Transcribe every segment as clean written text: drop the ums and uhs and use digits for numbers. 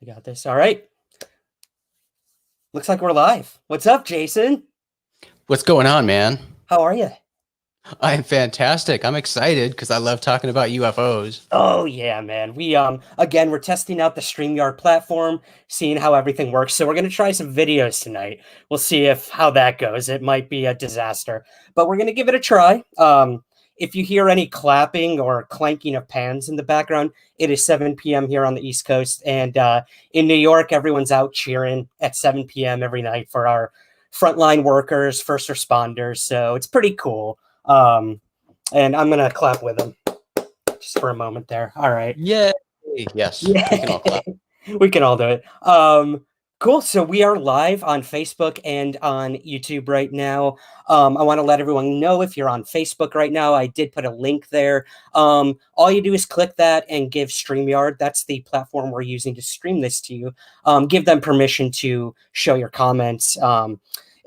I got this. All right. Looks like we're live. What's up, Jason? What's going on, man? How are you? I'm fantastic. I'm excited because I love talking about UFOs. Oh yeah, man. We again we're testing out the StreamYard platform, seeing how everything works. So we're gonna try some videos tonight. We'll see if how that goes. It might be a disaster, but we're gonna give it a try. If you hear any clapping or clanking of pans in the background, it is 7 p.m. here on the East Coast, and in New York, everyone's out cheering at 7 p.m. every night for our frontline workers, first responders. So it's pretty cool. And I'm gonna clap with them just for a moment there. All right. Yay. Yes, we can Yeah, all clap. we can all do it. Cool. So we are live on Facebook and on YouTube right now. I want to let everyone know if you're on Facebook right now, I did put a link there. All you do is click that and give StreamYard, that's the platform we're using to stream this to you. Give them permission to show your comments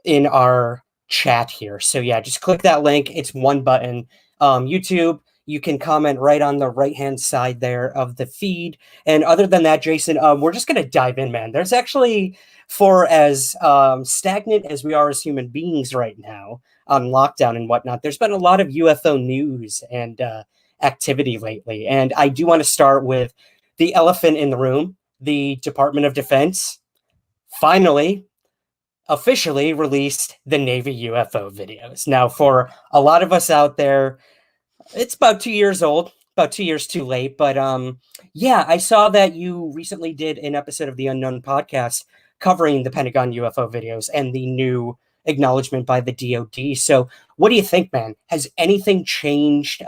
in our chat here. So yeah, just click that link. It's one button. YouTube, you can comment right on the right-hand side there of the feed. And other than that, Jason, we're just going to dive in, man. There's actually, for as stagnant as we are as human beings right now on lockdown and whatnot, there's been a lot of UFO news and activity lately. And I do want to start with the elephant in the room. The Department of Defense finally officially released the Navy UFO videos. Now, for a lot of us out there, it's about 2 years old, about 2 years too late. But yeah, I saw that you recently did an episode of the Unknown podcast covering the Pentagon UFO videos and the new acknowledgement by the DoD. So what do you think, man? Has anything changed?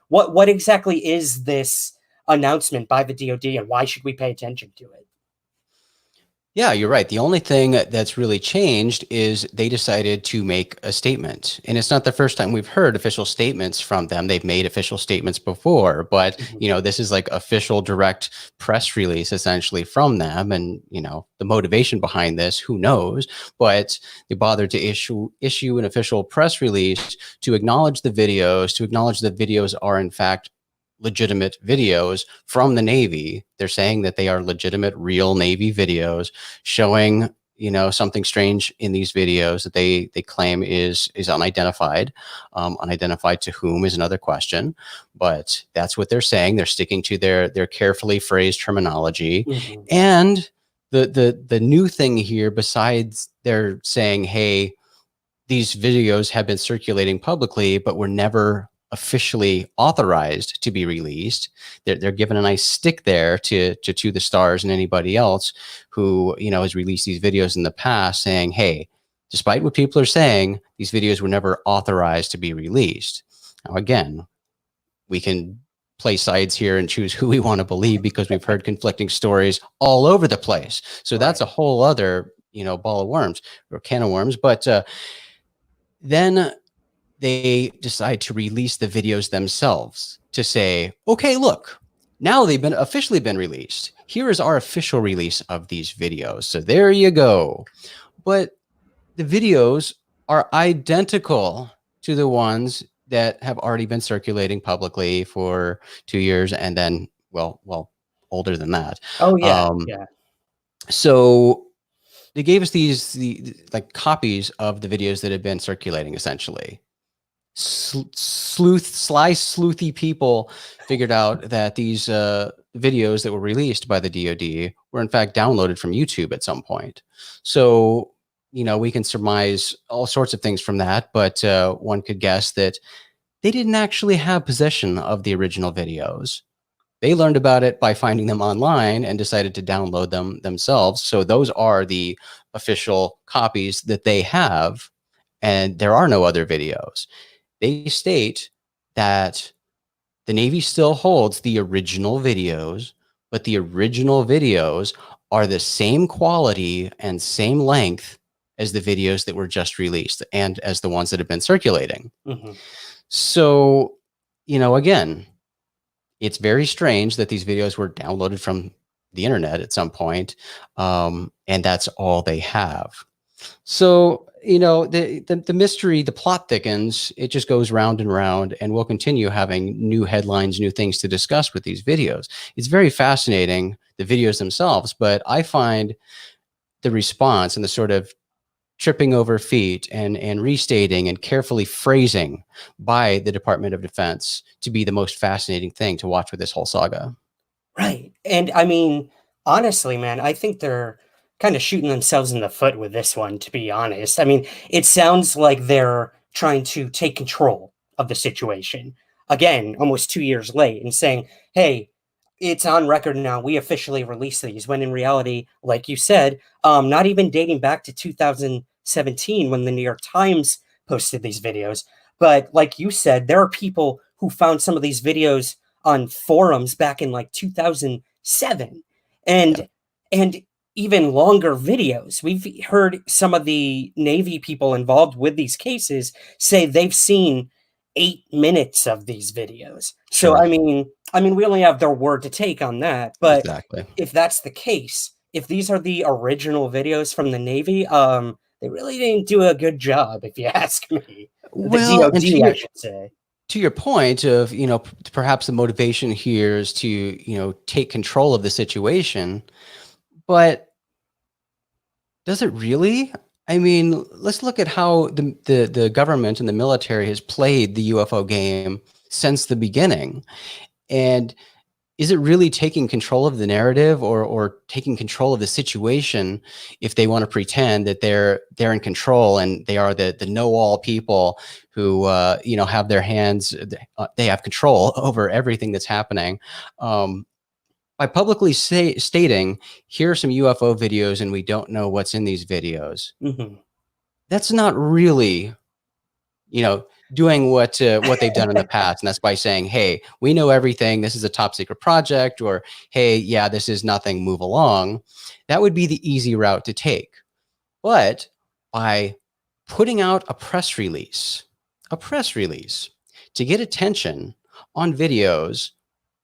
What exactly is this announcement by the DoD, and why should we pay attention to it? Yeah, you're right. The only thing that's really changed is they decided to make a statement. And it's not the first time we've heard official statements from them. They've made official statements before, but this is like official direct press release essentially from them. And, the motivation behind this, who knows, but they bothered to issue an official press release to acknowledge the videos are in fact legitimate videos from the Navy. They're saying that they are legitimate, real Navy videos showing, something strange in these videos that they claim is unidentified. Unidentified to whom is another question, but that's what they're saying. They're sticking to their carefully phrased terminology. And the new thing here, besides they're saying, hey, these videos have been circulating publicly, but were never officially authorized to be released. They're given a nice stick there to the stars and anybody else who has released these videos in the past, saying, hey, despite what people are saying, these videos were never authorized to be released. Now, again, we can play sides here and choose who we want to believe, because we've heard conflicting stories all over the place. So that's a whole other ball of worms or can of worms. But then they decide to release the videos themselves to say, okay, look, now they've been officially been released. Here is our official release of these videos. So there you go. But the videos are identical to the ones that have already been circulating publicly for 2 years. And then, well, older than that. Oh yeah. Yeah. So they gave us the copies of the videos that have been circulating essentially. Sly sleuthy people figured out that these videos that were released by the DoD were in fact downloaded from YouTube at some point. So we can surmise all sorts of things from that, but one could guess that they didn't actually have possession of the original videos. They learned about it by finding them online and decided to download them themselves. So those are the official copies that they have, and there are no other videos. They state that the Navy still holds the original videos, but the original videos are the same quality and same length as the videos that were just released and as the ones that have been circulating. So, again, it's very strange that these videos were downloaded from the internet at some point, and that's all they have. So, the mystery, the plot thickens. It just goes round and round, and we'll continue having new headlines, new things to discuss with these videos. It's very fascinating the videos themselves, but I find the response and the sort of tripping over feet and restating and carefully phrasing by the Department of Defense to be the most fascinating thing to watch with this whole saga. Right. And I mean, honestly, man, I think they're kind of shooting themselves in the foot with this one, to be honest. I mean, it sounds like they're trying to take control of the situation. Again, almost 2 years late and saying, hey, it's on record now. We officially released these. When in reality, like you said, not even dating back to 2017 when the New York Times posted these videos. But like you said, there are people who found some of these videos on forums back in like 2007 Yeah, and even longer videos. We've heard some of the Navy people involved with these cases say they've seen 8 minutes of these videos. So sure. I mean we only have their word to take on that, but Exactly. if that's the case, if these are the original videos from the Navy, they really didn't do a good job if you ask me. The Well, and DoD, I should say. to your point of, perhaps the motivation here is to, take control of the situation, but does it really? I mean, let's look at how the government and the military has played the UFO game since the beginning. And is it really taking control of the narrative or taking control of the situation if they want to pretend that they're in control and they are the know-all people who have their hands, they have control over everything that's happening, by publicly stating, here are some UFO videos and we don't know what's in these videos. Mhm. That's not really, doing what they've done in the past. And that's by saying, hey, we know everything. This is a top secret project, or, hey, yeah, this is nothing, move along. That would be the easy route to take. But by putting out a press release to get attention on videos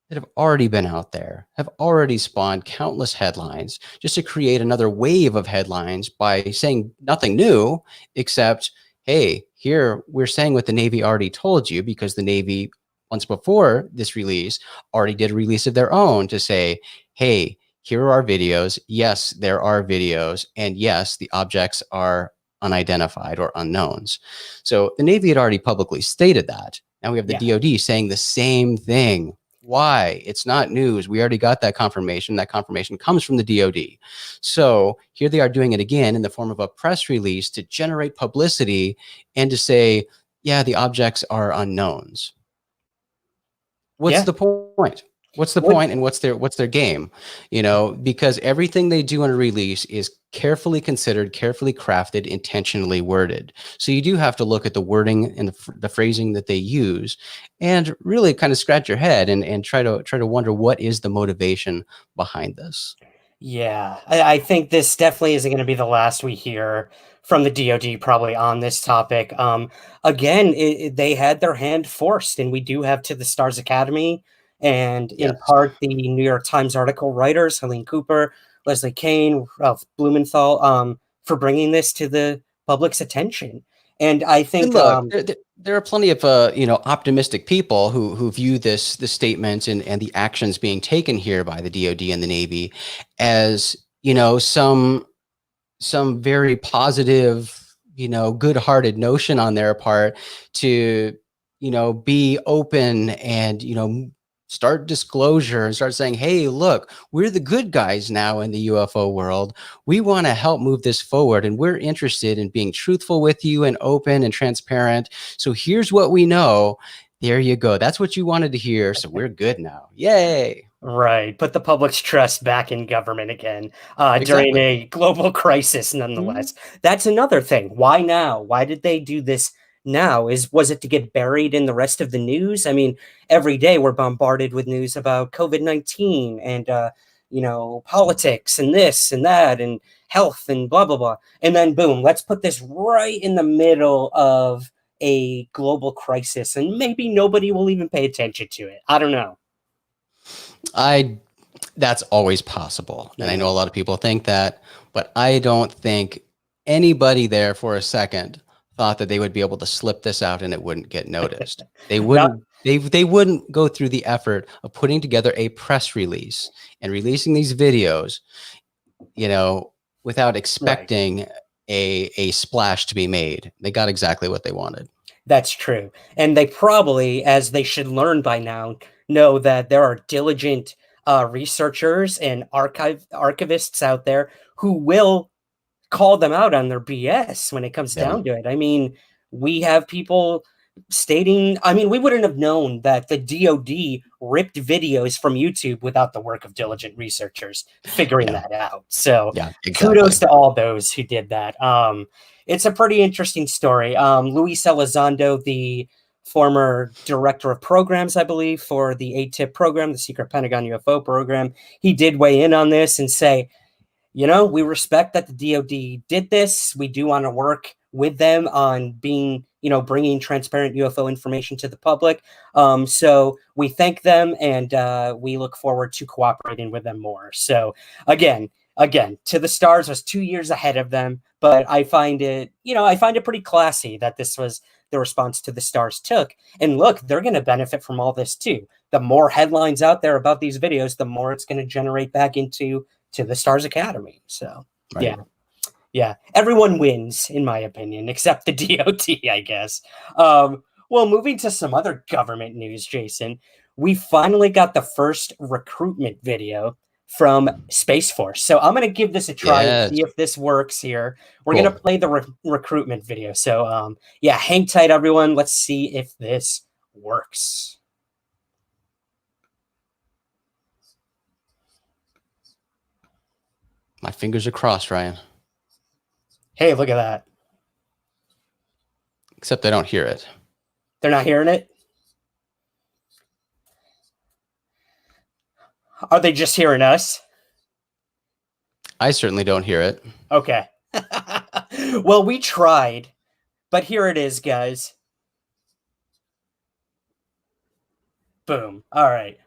that have already been out there, have already spawned countless headlines, just to create another wave of headlines by saying nothing new, except, hey, here we're saying what the Navy already told you, because the Navy, once before this release, already did a release of their own to say, hey, here are our videos. Yes, there are videos. And yes, the objects are unidentified or unknowns. So the Navy had already publicly stated that. Now we have the Yeah. DoD saying the same thing. Why? It's not news. We already got that confirmation. That confirmation comes from the DoD. So here they are doing it again in the form of a press release to generate publicity and to say, yeah, the objects are unknowns. What's Yeah. the point? What's the What point and what's their game? Because everything they do in a release is carefully considered, carefully crafted, intentionally worded. So you do have to look at the wording and the phrasing that they use and really kind of scratch your head and try to wonder what is the motivation behind this. Yeah, I think this definitely isn't going to be the last we hear from the DoD probably on this topic. Again, they had their hand forced, and we do have To the Stars Academy, and in Yes. part the New York Times article writers, Helene Cooper, Leslie Kane, Ralph Blumenthal, for bringing this to the public's attention. And I And think, look, there are plenty of optimistic people who view this statement and the actions being taken here by the DoD and the Navy as some very positive, good-hearted notion on their part to be open and start disclosure and start saying, hey, look, we're the good guys now in the UFO world. We want to help move this forward, and we're interested in being truthful with you and open and transparent. So here's what we know. There you go. That's what you wanted to hear. So we're good now. Yay. right, put the public's trust back in government again, during Exactly. a global crisis, Mhm. nonetheless. That's another thing. Why now? Why did they do this now? Was it to get buried in the rest of the news? I mean, every day we're bombarded with news about COVID-19 and politics and this and that and health and blah blah blah. And then boom, let's put this right in the middle of a global crisis, and maybe nobody will even pay attention to it. I don't know. I That's always possible. And I know a lot of people think that, but I don't think anybody there for a second thought that they would be able to slip this out and it wouldn't get noticed. They Not wouldn't. They wouldn't go through the effort of putting together a press release and releasing these videos, without Right. expecting a splash to be made. They got exactly what they wanted. That's true. And they probably, as they should learn by now, know that there are diligent researchers and archivists out there who will call them out on their BS when it comes Yeah. down to it. I mean, we have people stating, I mean, we wouldn't have known that the DoD ripped videos from YouTube without the work of diligent researchers figuring Yeah. that out. So Yeah, exactly. kudos to all those who did that. It's a pretty interesting story. Luis Elizondo, the former director of programs, I believe, for the ATIP program, the Secret Pentagon UFO program, he did weigh in on this and say, we respect that the DoD did this. We do want to work with them on being, bringing transparent UFO information to the public. So we thank them and we look forward to cooperating with them more. So again, To the Stars was 2 years ahead of them, but I find it pretty classy that this was the response To the Stars took. And look, they're going to benefit from all this too. The more headlines out there about these videos, the more it's going to generate back into To the Stars Academy. So Right. yeah, everyone wins in my opinion, except the DoD, I guess. Well, moving to some other government news, Jason, we finally got the first recruitment video from Space Force. So I'm going to give this a try and Yes. see if this works here. We're Cool. going to play the recruitment video. So hang tight, everyone. Let's see if this works. My fingers are crossed, Ryan. Hey, look at that. Except I don't hear it. They're not hearing it? Are they just hearing us? I certainly don't hear it. Okay. Well, we tried, but here it is, guys. Boom. All right.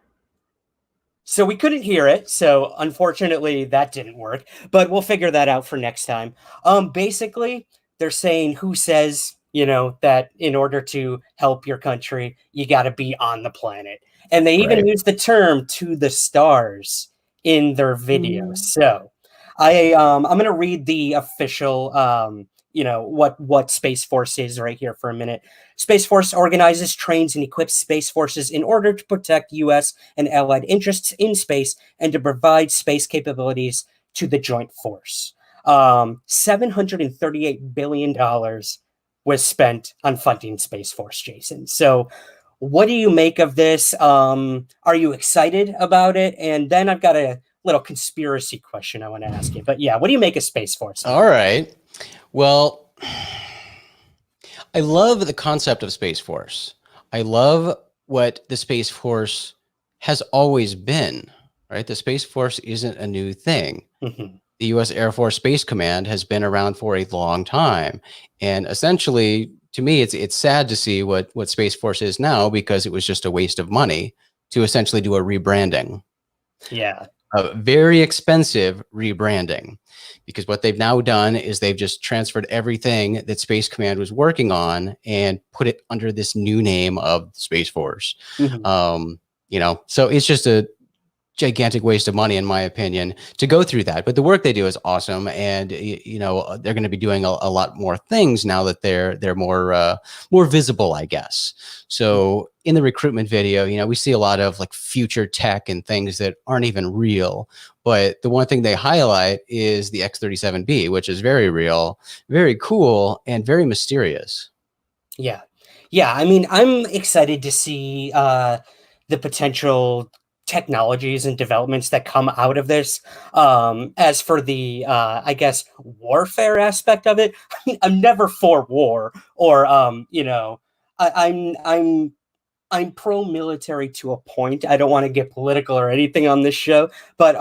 So we couldn't hear it, so unfortunately that didn't work, but we'll figure that out for next time. Basically, they're saying who says, that in order to help your country, you got to be on the planet. And they even Right. use the term To the Stars in their video. So I'm going to read the official what Space Force is right here for a minute. Space Force organizes, trains, and equips space forces in order to protect U.S. and allied interests in space and to provide space capabilities to the joint force. $738 billion was spent on funding Space Force, Jason. So what do you make of this? Are you excited about it? And then I've got a little conspiracy question I want to ask you. But yeah, what do you make of Space Force? All right. Well, I love the concept of Space Force. I love what the Space Force has always been, right? The Space Force isn't a new thing. Mm-hmm. The U.S. Air Force Space Command has been around for a long time. And essentially, to me, it's sad to see what Space Force is now, because it was just a waste of money to essentially do a rebranding. Yeah. A very expensive rebranding, because what they've now done is they've just transferred everything that Space Command was working on and put it under this new name of Space Force. Mm-hmm. So it's just a gigantic waste of money, in my opinion, to go through that. But the work they do is awesome, and they're going to be doing a lot more things now that they're more visible, I guess. So in the recruitment video, we see a lot of like future tech and things that aren't even real. But the one thing they highlight is the X-37B, which is very real, very cool, and very mysterious. Yeah. I mean, I'm excited to see the potential technologies and developments that come out of this. As for the I guess warfare aspect of it, I mean, I'm never for war, or I'm pro military to a point. I don't want to get political or anything on this show, but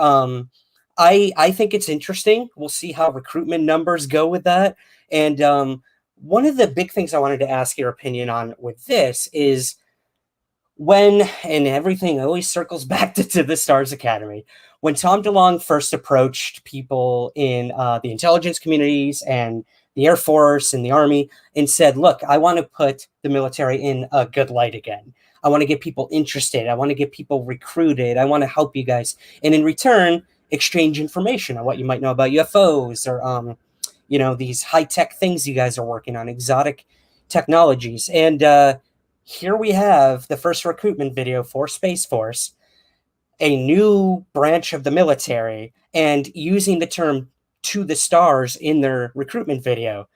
I think it's interesting. We'll see how recruitment numbers go with that. And one of the big things I wanted to ask your opinion on with this is, and everything always circles back to the Stars Academy, when Tom DeLonge first approached people in the intelligence communities and the Air Force and the Army and said, look, I want to put the military in a good light again. I want to get people interested. I want to get people recruited. I want to help you guys. And in return, exchange information on what you might know about UFOs or, these high-tech things you guys are working on, exotic technologies. And here we have the first recruitment video for Space Force, a new branch of the military, and using the term "to the stars" in their recruitment video.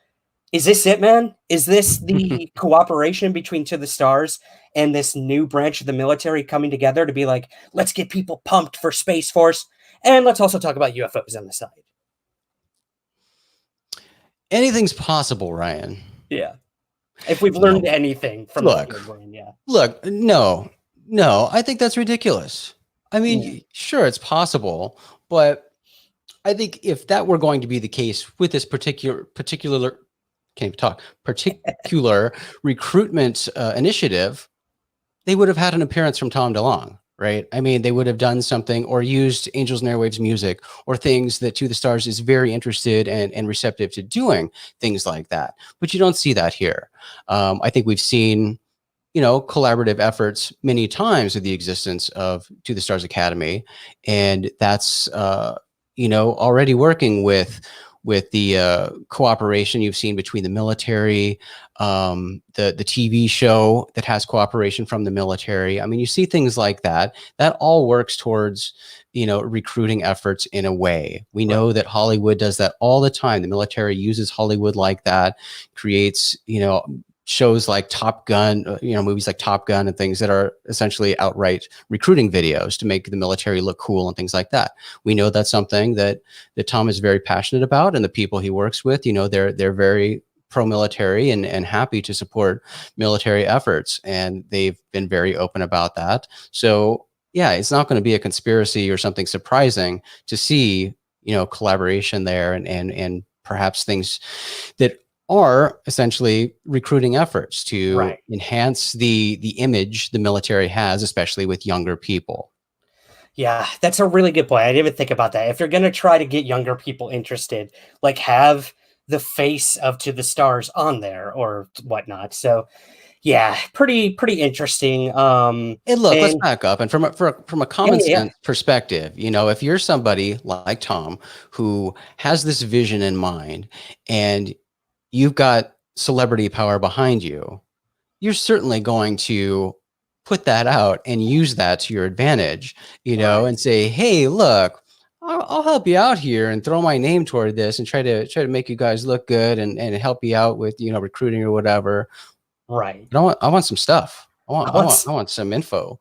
Is this it, man? Is this the cooperation between To the Stars and this new branch of the military coming together to be like, let's get people pumped for Space Force, and let's also talk about UFOs on the side? Anything's possible, Ryan. Yeah. If we've You learned know, anything from the field we're in, yeah. Look, no, I think that's ridiculous. I mean, sure, it's possible, but I think if that were going to be the case with this particular can't even talk, particular recruitment initiative, they would have had an appearance from Tom DeLonge, right? I mean, they would have done something or used Angels and Airwaves music or things that To the Stars is very interested and receptive to doing, things like that. But you don't see that here. I think we've seen, collaborative efforts many times with the existence of To the Stars Academy. And that's, already working with the cooperation you've seen between the military, the TV show that has cooperation from the military. I mean, you see things like that. That all works towards, recruiting efforts in a way. We know that Hollywood does that all the time. The military uses Hollywood like that, creates, shows like Top Gun, movies like Top Gun and things that are essentially outright recruiting videos to make the military look cool and things like that. We know that's something that Tom is very passionate about, and the people he works with, they're very pro-military and happy to support military efforts, and they've been very open about that. So yeah, it's not going to be a conspiracy or something surprising to see, collaboration there and perhaps things that are essentially recruiting efforts to enhance the image the military has, especially with younger people. Yeah, that's a really good point. I didn't even think about that. If you're going to try to get younger people interested, like have the face of To the Stars on there or whatnot. So yeah, pretty interesting. And look, let's back up. And from a common sense perspective, if you're somebody like Tom who has this vision in mind and you've got celebrity power behind you, you're certainly going to put that out and use that to your advantage, and say, hey, look, I'll help you out here and throw my name toward this and try to make you guys look good and help you out with, recruiting or whatever. Right. I want some stuff. I want some info,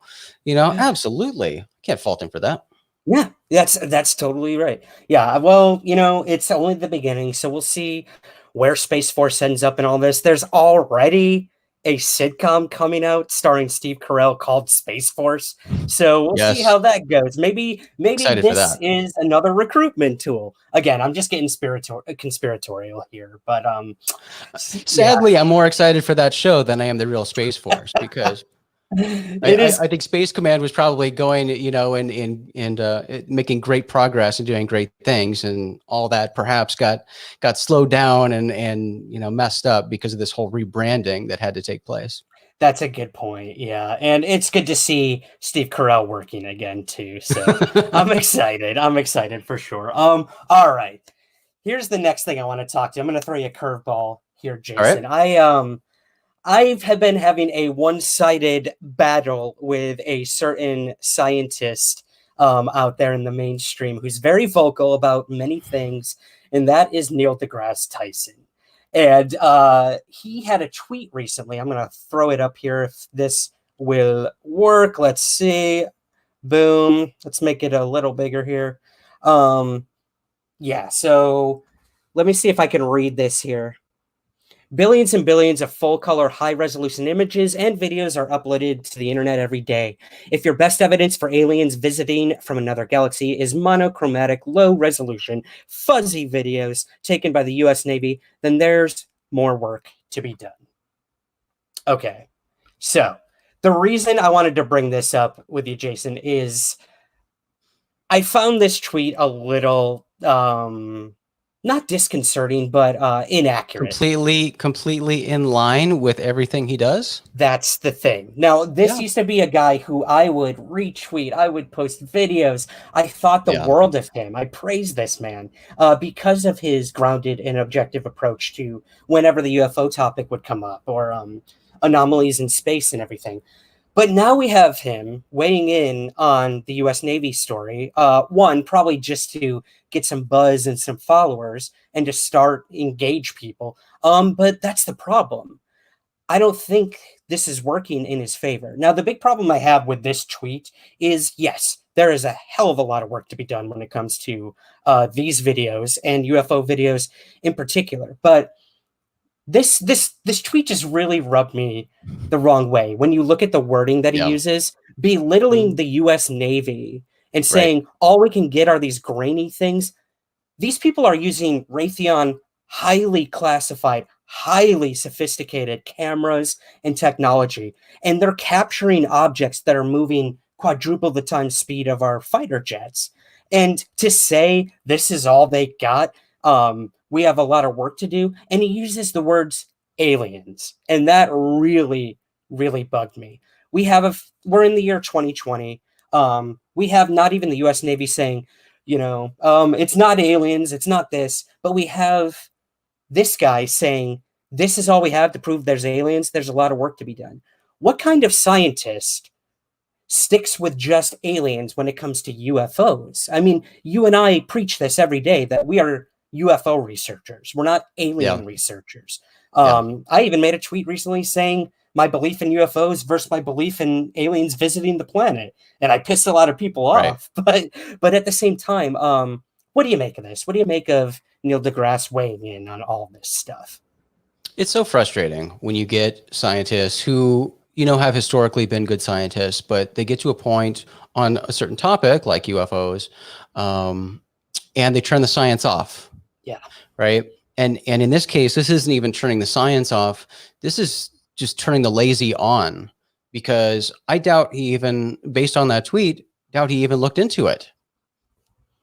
absolutely. Can't fault him for that. Yeah, that's totally right. Yeah, well, it's only the beginning, so we'll see where Space Force ends up in all this. There's already a sitcom coming out starring Steve Carell called Space Force, so we'll see how that goes. Maybe this is another recruitment tool. Again, I'm just getting conspiratorial here, but sadly, I'm more excited for that show than I am the real Space Force because. I think Space Command was probably going, and making great progress and doing great things, and all that perhaps got slowed down and messed up because of this whole rebranding that had to take place. That's a good point. Yeah, and it's good to see Steve Carell working again too. So I'm excited. I'm excited for sure. All right. Here's the next thing I want to talk to. I'm going to throw you a curveball here, Jason. I have been having a one-sided battle with a certain scientist out there in the mainstream who's very vocal about many things, and that is Neil deGrasse Tyson. And he had a tweet recently. I'm going to throw it up here if this will work. Let's see. Boom. Let's make it a little bigger here. Yeah, so let me see if I can read this here. Billions and billions of full-color, high-resolution images and videos are uploaded to the internet every day. If your best evidence for aliens visiting from another galaxy is monochromatic, low-resolution, fuzzy videos taken by the U.S. Navy, then there's more work to be done. Okay, so the reason I wanted to bring this up with you, Jason, is I found this tweet a little not disconcerting, but inaccurate. Completely in line with everything he does. That's the thing. Now, this Yeah. used to be a guy who I would retweet, I would post videos. I thought the Yeah. world of him. I praised this man because of his grounded and objective approach to whenever the UFO topic would come up or anomalies in space and everything. But now we have him weighing in on the US Navy story. One, probably just to get some buzz and some followers and to start engage people. But that's the problem. I don't think this is working in his favor. Now, the big problem I have with this tweet is yes, there is a hell of a lot of work to be done when it comes to these videos and UFO videos in particular. But this tweet just really rubbed me the wrong way. When you look at the wording that he Yeah. uses, belittling Mhm. the U.S. Navy and Right. saying all we can get are these grainy things, these people are using Raytheon highly classified, highly sophisticated cameras and technology, and they're capturing objects that are moving quadruple the time speed of our fighter jets. And to say this is all they got, we have a lot of work to do. And he uses the words aliens, and that really, really bugged me. We're in the year 2020. We have not even the U.S. Navy saying, it's not aliens, it's not this, but we have this guy saying, this is all we have to prove there's aliens. There's a lot of work to be done. What kind of scientist sticks with just aliens when it comes to UFOs? I mean, you and I preach this every day that we are UFO researchers. We're not Yeah. alien researchers. Yeah. I even made a tweet recently saying my belief in UFOs versus my belief in aliens visiting the planet, and I pissed a lot of people Right. off. But at the same time, what do you make of this? What do you make of Neil deGrasse weighing in on all this stuff? It's so frustrating when you get scientists who, have historically been good scientists, but they get to a point on a certain topic like UFOs, and they turn the science off. Yeah. Right. And in this case, this isn't even turning the science off. This is just turning the lazy on, because I doubt he even, based on that tweet, doubt he even looked into it.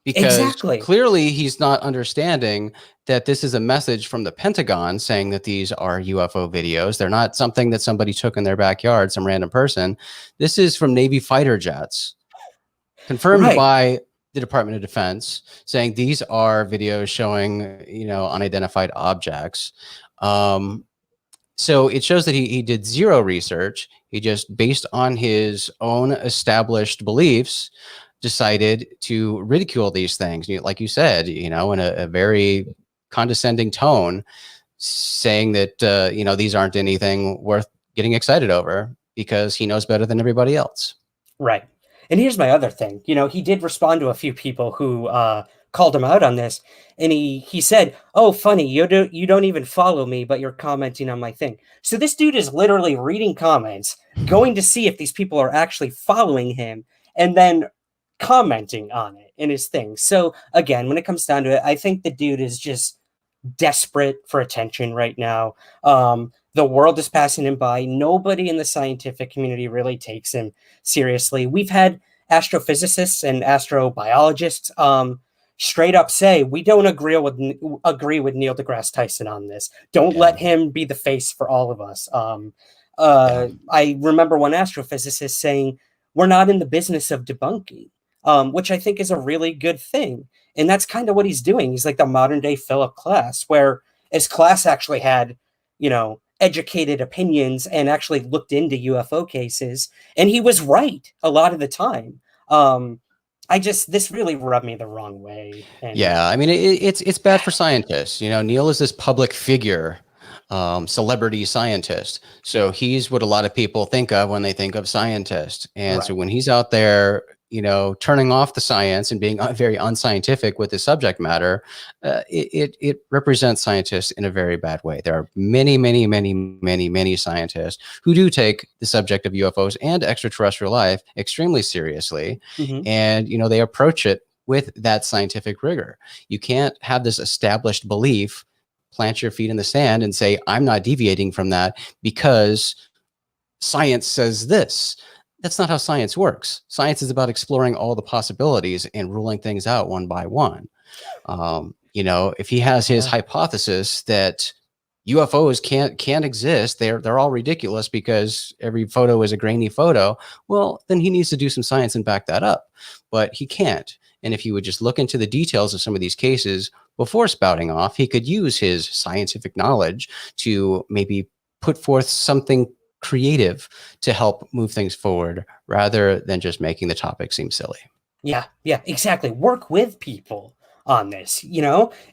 Because Exactly. clearly he's not understanding that this is a message from the Pentagon saying that these are UFO videos. They're not something that somebody took in their backyard, some random person. This is from Navy fighter jets, confirmed Right. by the Department of Defense, saying these are videos showing, unidentified objects. So it shows that he did zero research. He just, based on his own established beliefs, decided to ridicule these things. Like you said, in a very condescending tone, saying that, these aren't anything worth getting excited over because he knows better than everybody else. Right. And here's my other thing. He did respond to a few people who called him out on this, and he said, "Oh, funny, you don't even follow me, but you're commenting on my thing." So this dude is literally reading comments, going to see if these people are actually following him, and then commenting on it in his thing. So again, when it comes down to it, I think the dude is just desperate for attention right now. The world is passing him by. Nobody in the scientific community really takes him seriously. We've had astrophysicists and astrobiologists straight up say we don't agree with Neil deGrasse Tyson on this. Don't Yeah. let him be the face for all of us. Yeah. I remember one astrophysicist saying we're not in the business of debunking, which I think is a really good thing. And that's kind of what he's doing. He's like the modern day Philip Klass, where as Klass actually had, educated opinions and actually looked into UFO cases, and he was right a lot of the time. This really rubbed me the wrong way. And Yeah, I mean, it's bad for scientists. Neil is this public figure, celebrity scientist. So he's what a lot of people think of when they think of scientist. And so right. when he's out there, turning off the science and being very unscientific with the subject matter, it represents scientists in a very bad way. There are many, many, many, many, many scientists who do take the subject of UFOs and extraterrestrial life extremely seriously. Mhm. And, they approach it with that scientific rigor. You can't have this established belief, plant your feet in the sand and say, I'm not deviating from that because science says this. That's not how science works. Science is about exploring all the possibilities and ruling things out one by one. If he has his Yeah. hypothesis that UFOs can't exist, they're all ridiculous because every photo is a grainy photo, well, then he needs to do some science and back that up. But he can't. And if he would just look into the details of some of these cases before spouting off, he could use his scientific knowledge to maybe put forth something creative to help move things forward rather than just making the topic seem silly. Yeah, yeah, exactly. Work with people on this.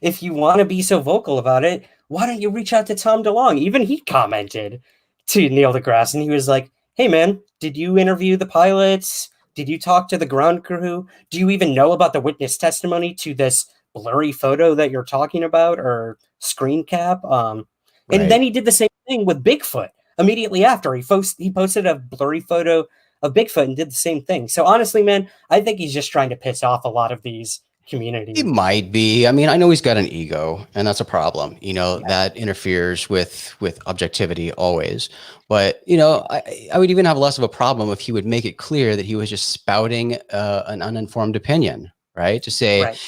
If you want to be so vocal about it, why don't you reach out to Tom DeLonge? Even he commented to Neil deGrasse, and he was like, "Hey, man, did you interview the pilots? Did you talk to the ground crew? Do you even know about the witness testimony to this blurry photo that you're talking about or screen cap?" And Right. then he did the same thing with Bigfoot immediately after he posted a blurry photo of Bigfoot and did the same thing. So honestly, man, I think he's just trying to piss off a lot of these It community. might be. I mean, I know he's got an ego, and that's a problem. Yeah, That interferes with objectivity always. But I would even have less of a problem if he would make it clear that he was just spouting an uninformed opinion, right? To say, right.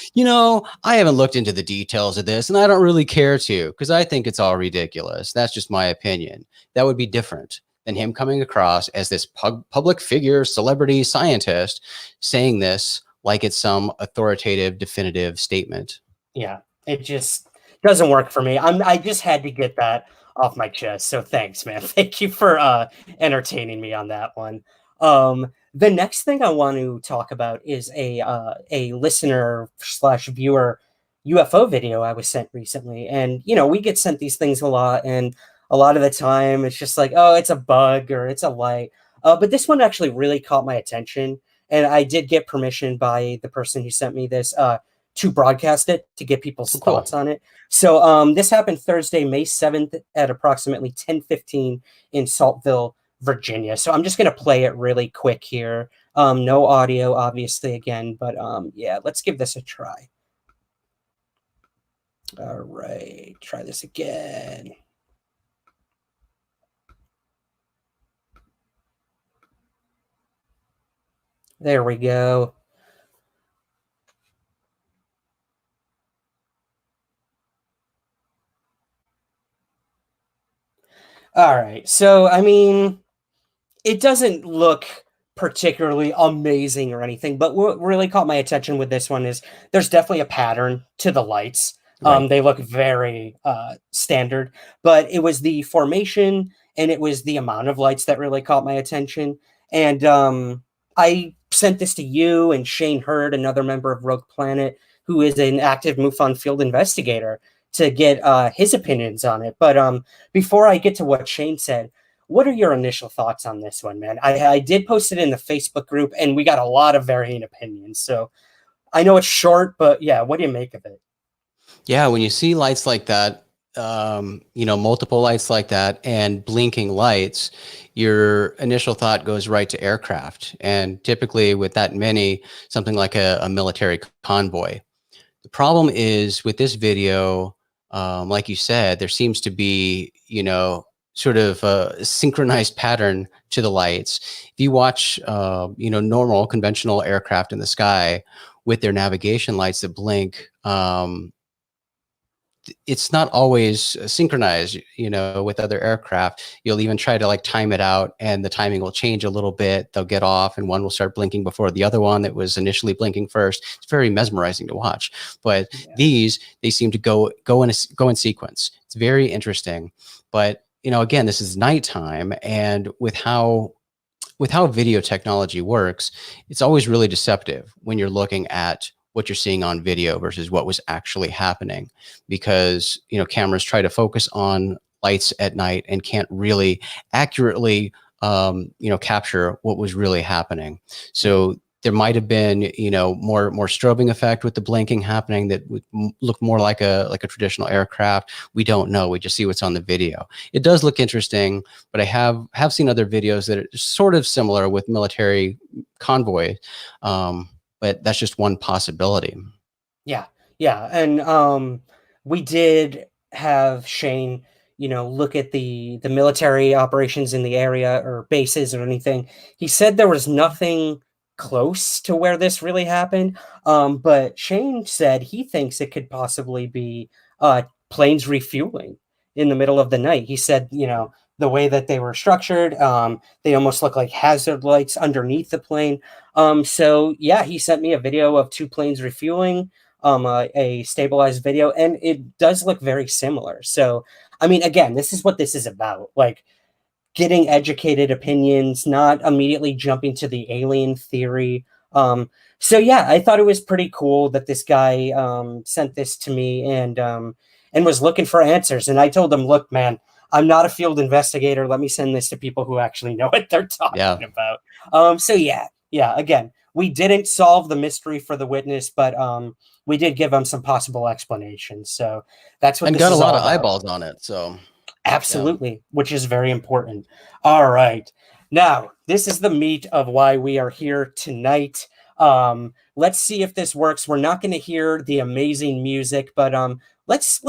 I haven't looked into the details of this, and I don't really care to because I think it's all ridiculous. That's just my opinion. That would be different than him coming across as this public figure, celebrity scientist saying this like it's some authoritative, definitive statement. Yeah, it just doesn't work for me. I just had to get that off my chest. So thanks, man. Thank you for entertaining me on that one. The next thing I want to talk about is a listener slash viewer UFO video I was sent recently, and we get sent these things a lot, and a lot of the time it's just like, oh, it's a bug or it's a light. But this one actually really caught my attention, and I did get permission by the person who sent me this. To broadcast it to get people's Oh, cool. thoughts on it. So this happened Thursday, May 7th at approximately 10:15 in Saltville, Virginia. So I'm just going to play it really quick here. No audio, obviously, again, but yeah, let's give this a try. All right, try this again. There we go. All right. So, I mean, it doesn't look particularly amazing or anything, but what really caught my attention with this one is there's definitely a pattern to the lights. Right. They look very standard, but it was the formation and it was the amount of lights that really caught my attention. And I sent this to you and Shane Hurd, another member of Rogue Planet, who is an active MUFON field investigator, to get his opinions on it. But before I get to what Shane said, what are your initial thoughts on this one, man? I did post it in the Facebook group, and we got a lot of varying opinions. So I know it's short, but yeah, what do you make of it? Yeah, when you see lights like that, multiple lights like that and blinking lights, your initial thought goes right to aircraft. And typically with that many, something like a military convoy. The problem is with this video, like you said, there seems to be, sort of a synchronized pattern to the lights. If you watch, normal conventional aircraft in the sky with their navigation lights that blink, it's not always synchronized, with other aircraft. You'll even try to like time it out and the timing will change a little bit. They'll get off and one will start blinking before the other one that was initially blinking first. It's very mesmerizing to watch. But Yeah. they seem to go in sequence. It's very interesting. But, again, this is nighttime, and with how video technology works, it's always really deceptive when you're looking at what you're seeing on video versus what was actually happening, because cameras try to focus on lights at night and can't really accurately capture what was really happening. So there might have been more strobing effect with the blinking happening that would look more like a traditional aircraft. We don't know. We just see what's on the video. It does look interesting, but I have seen other videos that are sort of similar with military convoy. But that's just one possibility. Yeah, yeah, and we did have Shane, look at the military operations in the area or bases or anything. He said there was nothing close to where this really happened. But Shane said he thinks it could possibly be planes refueling in the middle of the night. He said, you know, the way that they were structured, they almost look like hazard lights underneath the plane. So yeah, he sent me a video of two planes refueling, a stabilized video, and it does look very similar. So, I mean, again, this is what this is about. Like, getting educated opinions, not immediately jumping to the alien theory. So yeah, I thought it was pretty cool that this guy sent this to me and was looking for answers. And I told him, look, man, I'm not a field investigator. Let me send this to people who actually know what they're talking about. So yeah, again, we didn't solve the mystery for the witness, but we did give him some possible explanations. So that's what and this got a is lot all of about. eyeballs on it. So Absolutely, which is very important. All right. Now, this is the meat of why we are here tonight. Let's see if this works. We're not going to hear the amazing music, but let's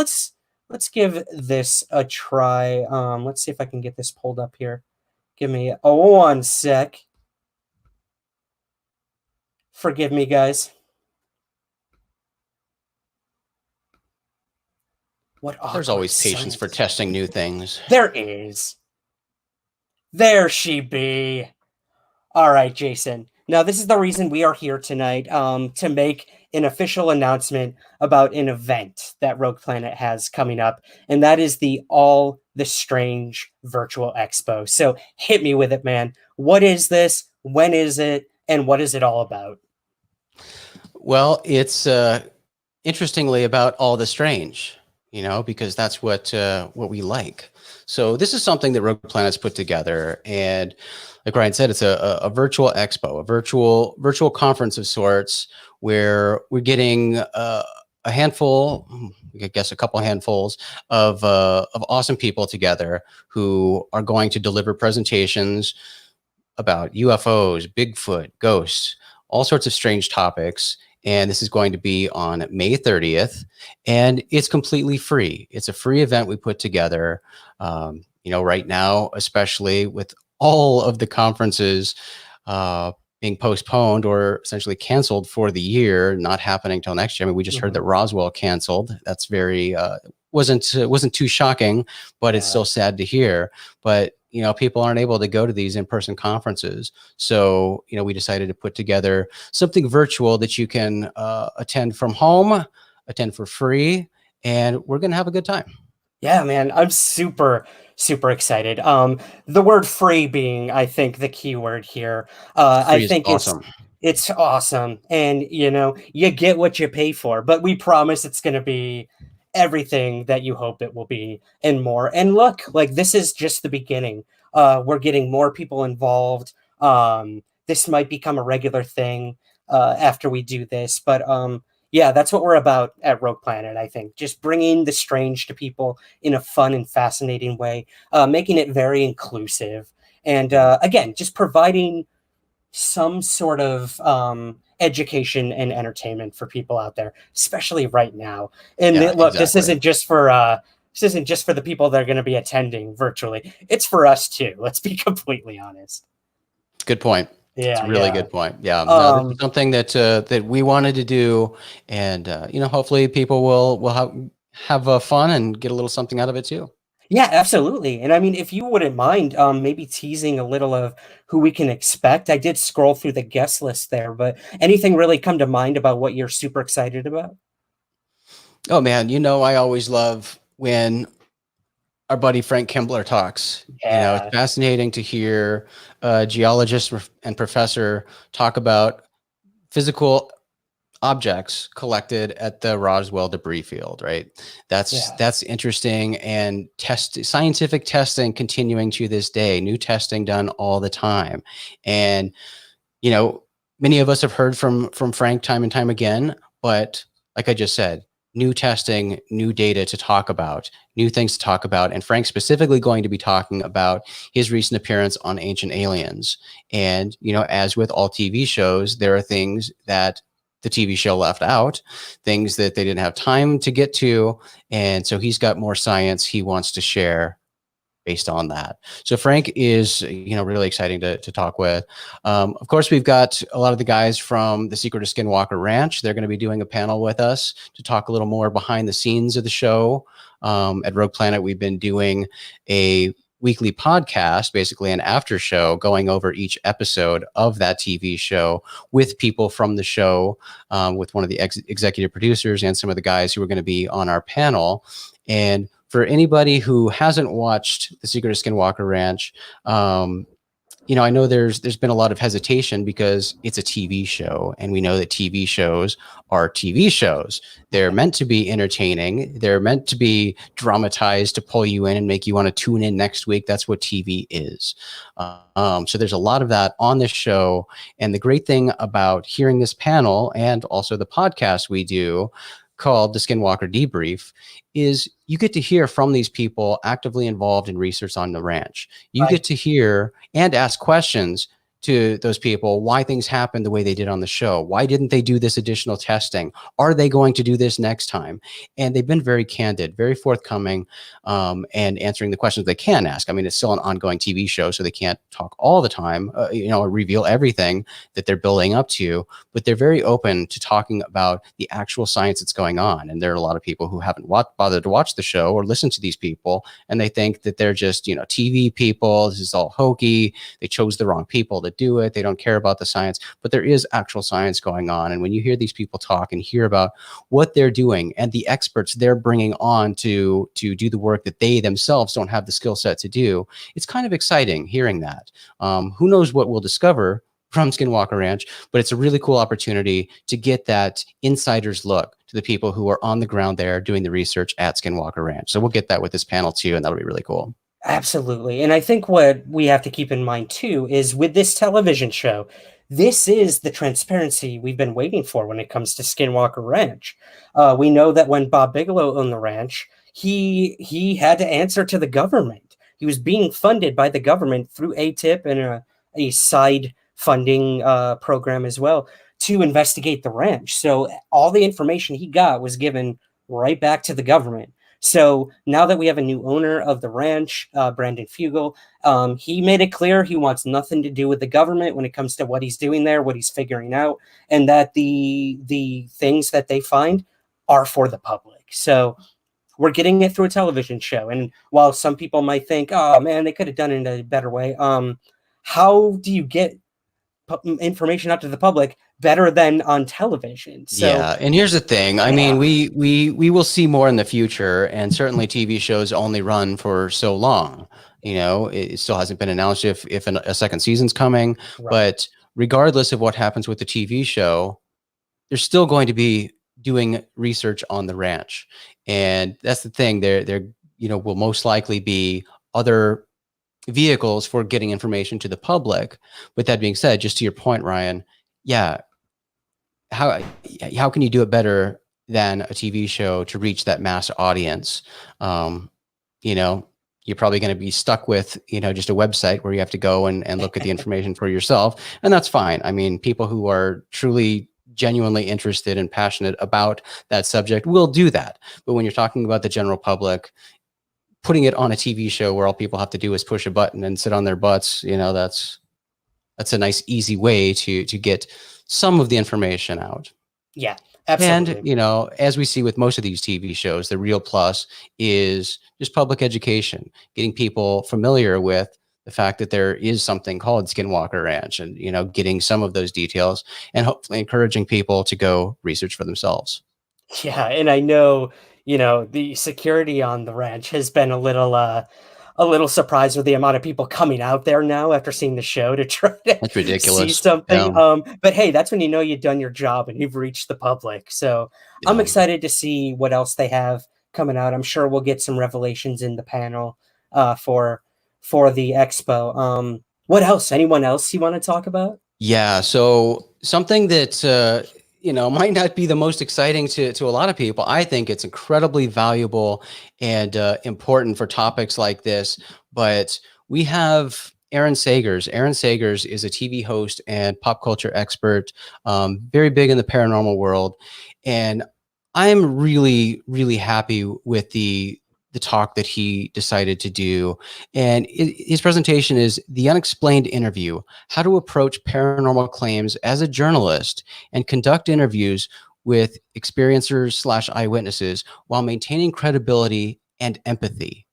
give this a try. Let's see if I can get this pulled up here. Give me one sec. Forgive me, guys. What there's always patience silence. for testing new things. There is. There she be. All right, Jason. Now, this is the reason we are here tonight, to make an official announcement about an event that Rogue Planet has coming up, and that is the All the Strange Virtual Expo. So hit me with it, man. What is this? When is it? And what is it all about? Well, it's interestingly about all the strange, you know, because that's what we like. So this is something that Rogue Planet's put together, and like Ryan said, it's a virtual expo, a virtual conference of sorts, where we're getting a handful, I guess a couple handfuls of awesome people together who are going to deliver presentations about UFOs, Bigfoot, ghosts, all sorts of strange topics. And this is going to be on May 30th, and it's completely free. It's a free event we put together. You know, right now, especially with all of the conferences being postponed or essentially canceled for the year, not happening till next year. I mean, we just heard that Roswell canceled. That's very wasn't too shocking, but it's still sad to hear. But you know, people aren't able to go to these in-person conferences. So, you know, we decided to put together something virtual that you can attend from home, attend for free, and we're going to have a good time. Yeah, man, I'm super excited. The word free being, I think, the key word here. I think awesome. It's awesome. And, you know, you get what you pay for, but we promise it's going to be everything that you hope it will be and more. And look, like, this is just the beginning. We're getting more people involved. This might become a regular thing after we do this, but yeah, that's what we're about at Rogue Planet, I think. Just bringing the strange to people in a fun and fascinating way, making it very inclusive. And again, just providing some sort of education and entertainment for people out there, especially right now. And look, exactly. this isn't just for the people that are going to be attending virtually. It's for us too. Let's be completely honest. Good point. Yeah, it's a really good point. Yeah, no, this is something that that we wanted to do, and you know, hopefully people will have fun and get a little something out of it too. Yeah, absolutely. And I mean, if you wouldn't mind, maybe teasing a little of who we can expect. I did scroll through the guest list there, but anything really come to mind about what you're super excited about? Oh man, you know, I always love when our buddy Frank Kimbler talks. Yeah. You know, it's fascinating to hear a geologist and professor talk about physical objects collected at the Roswell debris field, right? That's interesting. And scientific testing continuing to this day, new testing done all the time. And, you know, many of us have heard from Frank time and time again, but like I just said, new testing, new data to talk about, new things to talk about. And Frank's specifically going to be talking about his recent appearance on Ancient Aliens. And, you know, as with all TV shows, there are things that the TV show left out, things that they didn't have time to get to. And so he's got more science he wants to share based on that. So Frank is, really exciting to talk with. Of course, we've got a lot of the guys from The Secret of Skinwalker Ranch. They're going to be doing a panel with us to talk a little more behind the scenes of the show. At Rogue Planet, we've been doing a weekly podcast, basically an after show, going over each episode of that TV show with people from the show, with one of the executive producers and some of the guys who are going to be on our panel. And for anybody who hasn't watched The Secret of Skinwalker Ranch, I know there's been a lot of hesitation because it's a TV show, and we know that TV shows are TV shows. They're meant to be entertaining. They're meant to be dramatized to pull you in and make you want to tune in next week. That's what TV is. So there's a lot of that on this show. And the great thing about hearing this panel and also the podcast we do called the Skinwalker Debrief is you get to hear from these people actively involved in research on the ranch. You get to hear and ask questions to those people why things happened the way they did on the show. Why didn't they do this additional testing? Are they going to do this next time? And they've been very candid, very forthcoming, and answering the questions they can ask. I mean, it's still an ongoing TV show, so they can't talk all the time, reveal everything that they're building up to, but they're very open to talking about the actual science that's going on. And there are a lot of people who haven't bothered to watch the show or listen to these people, and they think that they're just, TV people. This is all hokey. They chose the wrong people to do it. They don't care about the science, but there is actual science going on. And when you hear these people talk and hear about what they're doing and the experts they're bringing on to do the work that they themselves don't have the skill set to do, it's kind of exciting hearing that. Who knows what we'll discover from Skinwalker Ranch, but it's a really cool opportunity to get that insider's look to the people who are on the ground there doing the research at Skinwalker Ranch. So we'll get that with this panel too, and that'll be really cool. Absolutely. And I think what we have to keep in mind too is with this television show, this is the transparency we've been waiting for when it comes to Skinwalker Ranch. We know that when Bob Bigelow owned the ranch, he had to answer to the government. He was being funded by the government through ATIP and a side funding program as well to investigate the ranch. So all the information he got was given right back to the government. So now that we have a new owner of the ranch, Brandon Fugel, he made it clear he wants nothing to do with the government when it comes to what he's doing there, what he's figuring out, and that the things that they find are for the public. So we're getting it through a television show. And while some people might think, oh man, they could have done it in a better way, how do you get information out to the public better than on television? So yeah, and here's the thing. I mean, we will see more in the future, and certainly TV shows only run for so long. It still hasn't been announced if a second season's coming. Right. But regardless of what happens with the TV show, they're still going to be doing research on the ranch, and that's the thing. There will most likely be other vehicles for getting information to the public. With that being said, just to your point, Ryan, yeah, how can you do it better than a TV show to reach that mass audience? You're probably going to be stuck with, just a website where you have to go and look at the information for yourself. And that's fine. I mean, people who are truly genuinely interested and passionate about that subject will do that. But when you're talking about the general public, putting it on a TV show where all people have to do is push a button and sit on their butts, that's a nice, easy way to get some of the information out. Yeah, absolutely. And, as we see with most of these TV shows, the real plus is just public education, getting people familiar with the fact that there is something called Skinwalker Ranch and, getting some of those details and hopefully encouraging people to go research for themselves. Yeah, and I know, the security on the ranch has been a little surprised with the amount of people coming out there now after seeing the show to try to that's ridiculous. See something. Yeah. But hey, that's when you know you've done your job and you've reached the public. So yeah. I'm excited to see what else they have coming out. I'm sure we'll get some revelations in the panel for the expo. What else? Anyone else you want to talk about? Yeah, so something that might not be the most exciting to a lot of people. I think it's incredibly valuable and important for topics like this. But we have Aaron Sagers. Aaron Sagers is a TV host and pop culture expert, very big in the paranormal world. And I'm really, really happy with the the talk that he decided to do. And his presentation is The Unexplained Interview: How to Approach Paranormal Claims as a Journalist and Conduct Interviews with experiencers/eyewitnesses while maintaining credibility and empathy.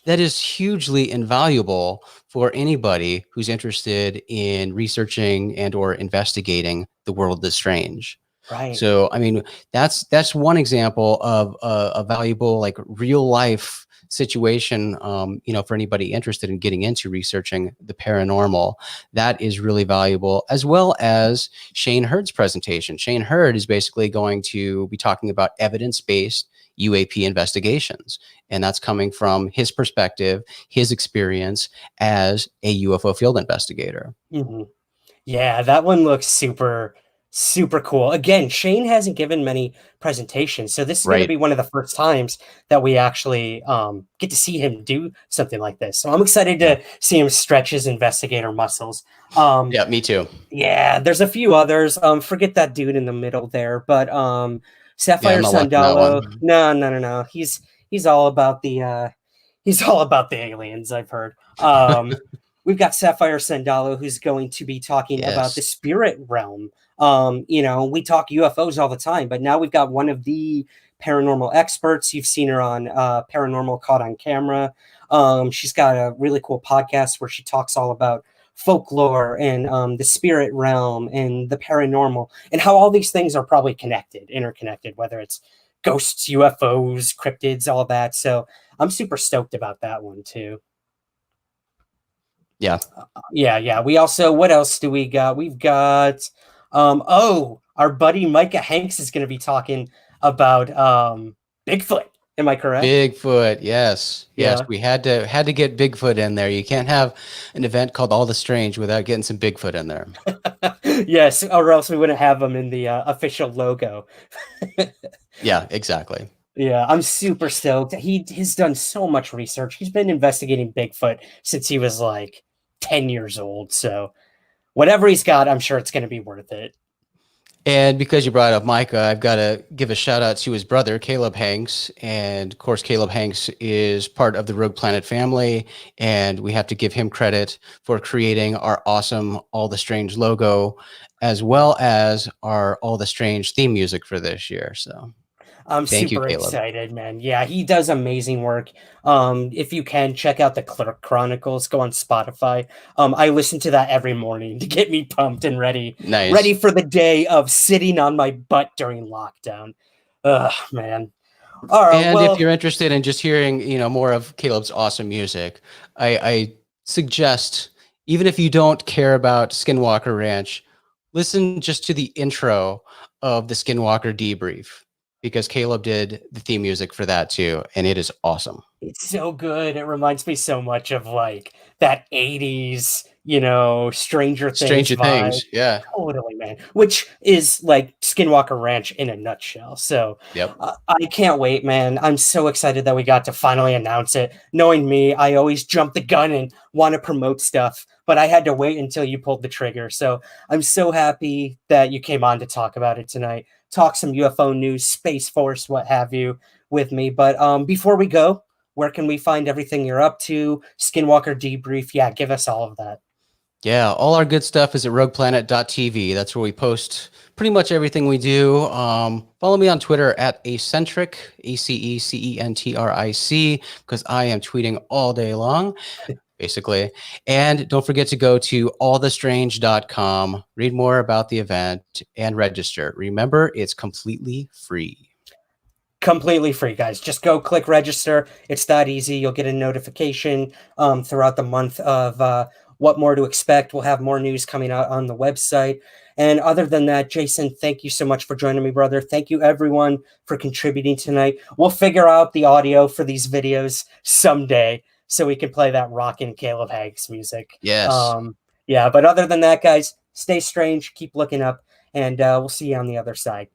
That is hugely invaluable for anybody who's interested in researching and or investigating the world of the strange. Right. So, I mean, that's one example of a valuable, like, real life situation, for anybody interested in getting into researching the paranormal. That is really valuable, as well as Shane Hurd's presentation. Shane Hurd is basically going to be talking about evidence-based UAP investigations. And that's coming from his perspective, his experience as a UFO field investigator. Mm-hmm. Yeah, that one looks super, super cool. Again, Shane hasn't given many presentations, so this is going to be one of the first times that we actually get to see him do something like this. So I'm excited to see him stretch his investigator muscles. Yeah, me too. Yeah, there's a few others. Forget that dude in the middle there, but Sapphire Sandalo. No. He's all about the aliens, I've heard. We've got Sapphire Sandalo, who's going to be talking about the spirit realm. We talk UFOs all the time, but now we've got one of the paranormal experts. You've seen her on Paranormal Caught on Camera. She's got a really cool podcast where she talks all about folklore and the spirit realm and the paranormal and how all these things are probably interconnected, whether it's ghosts, UFOs, cryptids, all that. So I'm super stoked about that one too. Yeah. What else do we got? We've got, our buddy Micah Hanks is going to be talking about Bigfoot. Am I correct? Bigfoot, yes. Yes, we had to get Bigfoot in there. You can't have an event called All the Strange without getting some Bigfoot in there. Yes, or else we wouldn't have him in the official logo. Yeah, exactly. Yeah, I'm super stoked. He has done so much research. He's been investigating Bigfoot since he was like 10 years old. So whatever he's got, I'm sure it's going to be worth it. And because you brought up Micah, I've got to give a shout out to his brother, Caleb Hanks. And of course, Caleb Hanks is part of the Rogue Planet family. And we have to give him credit for creating our awesome All the Strange logo, as well as our All the Strange theme music for this year. So I'm super excited, man. Yeah, he does amazing work. If you can, check out the Clerk Chronicles. Go on Spotify. I listen to that every morning to get me pumped and ready. Nice. Ready for the day of sitting on my butt during lockdown. Ugh, man. All right. And if you're interested in just hearing, more of Caleb's awesome music, I suggest, even if you don't care about Skinwalker Ranch, listen just to the intro of the Skinwalker Debrief, because Caleb did the theme music for that too, and it is awesome. It's so good. It reminds me so much of like that 80s, Stranger Things. Yeah. Totally, man. Which is like Skinwalker Ranch in a nutshell. So I can't wait, man. I'm so excited that we got to finally announce it. Knowing me, I always jump the gun and want to promote stuff, but I had to wait until you pulled the trigger. So I'm so happy that you came on to talk about it tonight. Talk some UFO news, Space Force, what have you, with me. But before we go, where can we find everything you're up to? Skinwalker Debrief. Yeah, give us all of that. Yeah, all our good stuff is at rogueplanet.tv. That's where we post pretty much everything we do. Follow me on Twitter at Acentric, ACECENTRIC, because I am tweeting all day long, basically. And don't forget to go to allthestrange.com, read more about the event, and register. Remember, it's completely free. Completely free, guys. Just go click register. It's that easy. You'll get a notification throughout the month of what more to expect. We'll have more news coming out on the website. And other than that, Jason, thank you so much for joining me, brother. Thank you, everyone, for contributing tonight. We'll figure out the audio for these videos someday so we can play that rockin' Caleb Hanks music. Yes. But other than that, guys, stay strange, keep looking up, and we'll see you on the other side.